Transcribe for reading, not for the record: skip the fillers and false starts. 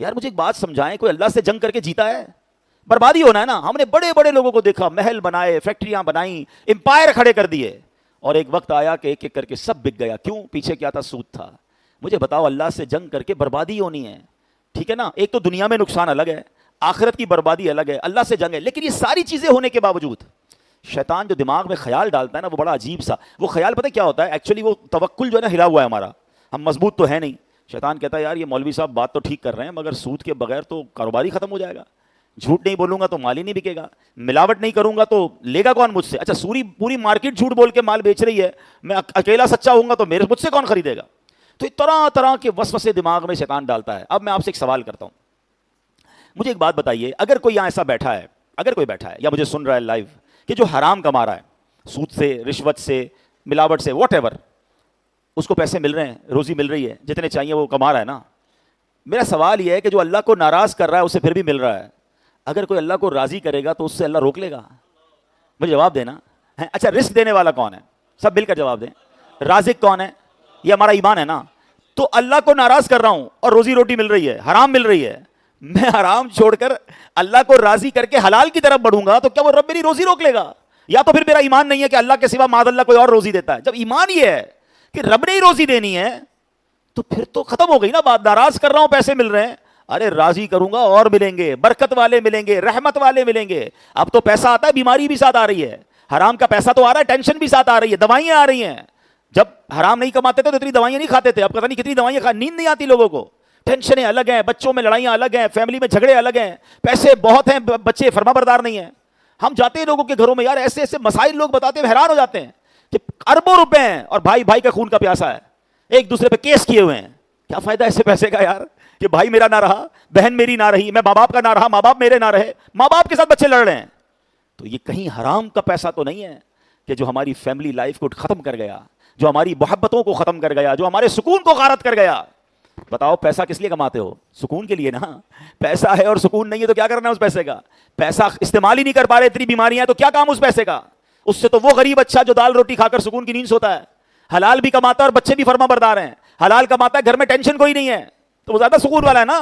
یار مجھے ایک بات سمجھائیں، کوئی اللہ سے جنگ کر کے جیتا ہے؟ بربادی ہونا ہے نا. ہم نے بڑے بڑے لوگوں کو دیکھا، محل بنائے، فیکٹریاں بنائیں، امپائر کھڑے کر دیے، اور ایک وقت آیا کہ ایک ایک کر کے سب بک گیا. کیوں؟ پیچھے کیا تھا؟ سود تھا. مجھے بتاؤ، اللہ سے جنگ کر کے بربادی ہونی ہے، ٹھیک ہے نا؟ ایک تو دنیا میں نقصان الگ ہے، آخرت کی بربادی الگ ہے، اللہ سے جنگ ہے. لیکن یہ ساری چیزیں ہونے کے باوجود شیطان جو دماغ میں خیال ڈالتا ہے نا، وہ بڑا عجیب سا. وہ خیال پتہ کیا ہوتا ہے؟ ایکچولی وہ توکل جو ہے نا ہلا ہوا ہے ہمارا، ہم مضبوط تو ہے نہیں. شیطان کہتا ہے یار یہ مولوی صاحب بات تو ٹھیک کر رہے ہیں، مگر سود کے بغیر تو کاروبار ہی ختم ہو جائے گا. جھوٹ نہیں بولوں گا تو مال ہی نہیں بکے گا، ملاوٹ نہیں کروں گا تو لے گا کون مجھ سے؟ اچھا پوری مارکیٹ جھوٹ بول کے مال بیچ رہی ہے، میں اکیلا سچا ہوں گا تو مجھ سے کون خریدے گا؟ تو طرح طرح کے وسوسے دماغ میں شیطان ڈالتا ہے. اب میں آپ سے ایک سوال کرتا ہوں، مجھے ایک بات بتائیے، اگر کوئی یہاں ایسا بیٹھا ہے، اگر کوئی بیٹھا ہے یا مجھے سن رہا ہے لائیو، کہ جو حرام کما رہا ہے، سود سے، رشوت سے، ملاوٹ سے، واٹ ایور، اس کو پیسے مل رہے ہیں، روزی مل رہی ہے، جتنے چاہیے وہ کما رہا ہے نا. میرا سوال یہ ہے کہ جو اللہ کو ناراض کر رہا ہے اسے پھر بھی مل رہا ہے، اگر کوئی اللہ کو راضی کرے گا تو اس سے اللہ روک لے گا؟ مجھے جواب دینا. اچھا رزق دینے والا کون ہے؟ سب مل کر جواب دیں. رازق کون ہے؟ یہ ہمارا ایمان ہے نا. تو اللہ کو ناراض کر رہا ہوں اور روزی روٹی مل رہی ہے، حرام مل رہی ہے، میں حرام چھوڑ کر اللہ کو راضی کر کے حلال کی طرف بڑھوں گا تو کیا وہ رب میری روزی روک لے گا؟ یا تو پھر میرا ایمان نہیں ہے کہ اللہ کے سوا معاذ اللہ کوئی اور روزی دیتا ہے. جب ایمان یہ ہے کہ رب نے ہی روزی دینی ہے تو پھر تو ختم ہو گئی نا بات. ناراض کر رہا ہوں، پیسے مل رہے ہیں، ارے راضی کروں گا اور ملیں گے، برکت والے ملیں گے، رحمت والے ملیں گے. اب تو پیسہ آتا ہے، بیماری بھی ساتھ آ رہی ہے. حرام کا پیسہ تو آ رہا ہے، ٹینشن بھی ساتھ آ رہی ہے، دوائیاں آ رہی ہیں. جب حرام نہیں کماتے تھے تو اتنی دوائیاں نہیں کھاتے تھے، اب پتہ نہیں کتنی دوائیاں نیند نہیں آتی لوگوں کو، ٹینشنیں الگ ہیں، بچوں میں لڑائیاں الگ ہیں، فیملی میں جھگڑے الگ ہیں، پیسے بہت ہیں، بچے فرما بردار نہیں ہیں. ہم جاتے ہیں لوگوں کے گھروں میں، یار ایسے ایسے مسائل لوگ بتاتے ہیں، حیران ہو جاتے ہیں کہ اربوں روپے ہیں اور بھائی بھائی کا خون کا پیاسا ہے، ایک دوسرے پہ کیس کیے ہوئے ہیں. کیا فائدہ ایسے پیسے کا یار، کہ بھائی میرا نہ رہا، بہن میری نہ رہی، میں ماں باپ کا نہ رہا، ماں باپ میرے نہ رہے، ماں باپ کے ساتھ بچے لڑ رہے ہیں. تو یہ کہیں حرام کا پیسہ تو نہیں ہے کہ جو ہماری فیملی لائف کو ختم کر گیا، جو ہماری محبتوں کو ختم کر گیا، جو ہمارے سکون کو غارت کر گیا؟ بتاؤ پیسہ کس لیے کماتے ہو؟ سکون کے لیے نا. پیسہ ہے اور سکون نہیں ہے تو کیا کرنا ہے اس پیسے کا؟ پیسہ استعمال ہی نہیں کر پا رہے، اتنی بیماریاں ہیں تو کیا کام اس پیسے کا؟ اس سے تو وہ غریب اچھا جو دال روٹی کھا کر سکون کی نیند سوتا ہے، حلال بھی کماتا ہے اور بچے بھی فرما بردار ہیں، حلال کماتا ہے، گھر میں ٹینشن کوئی نہیں ہے، تو وہ زیادہ سکون والا ہے نا.